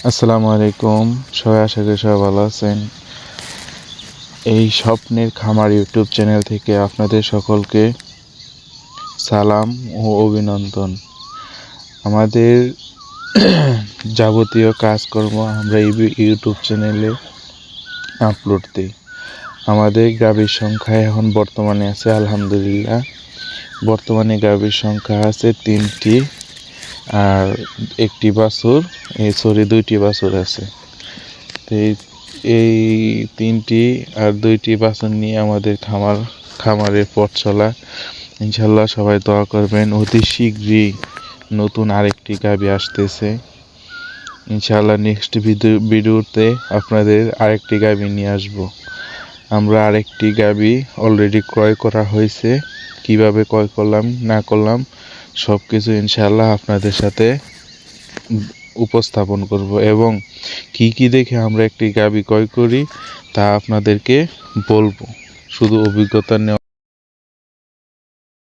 আসসালামু আলাইকুম। সবাই আশা করি সবাই ভালো আছেন। এই স্বপ্নের খামার ইউটিউব চ্যানেল থেকে আপনাদের সকলকে সালাম ও অভিনন্দন। আমাদের যাবতীয় কাজকর্ম আমরা এই ইউটিউব চ্যানেলে আপলোড দিই। আমাদের গাভীর সংখ্যা এখন বর্তমানে আছে আলহামদুলিল্লাহ। বর্তমানে গাভীর সংখ্যা আছে 3টি আর একটি বাছুর, দুইটি বাছুর আছে। তো এই 3টি আর 2টি বাছুর নিয়ে আমাদের খামারের পথ চলা। ইনশাল্লাহ সবাই দোয়া করবেন। অতি শীঘ্রই নতুন আরেকটি গাভী আসতেছে। ইনশাল্লাহ নেক্সট ভিডিওতে আপনাদের আরেকটি গাভী নিয়ে আসব। আমরা আরেকটি গাভী অলরেডি ক্রয় করা হয়েছে। কিভাবে ক্রয় করলাম না করলাম সব কিছু ইনশাল্লাহ আপনাদের সাথে উপস্থাপন করব এবং কি দেখে আমরা একটি গাভী ক্রয় করি তা আপনাদেরকে বলবো। শুধু অভিজ্ঞতা নেওয়া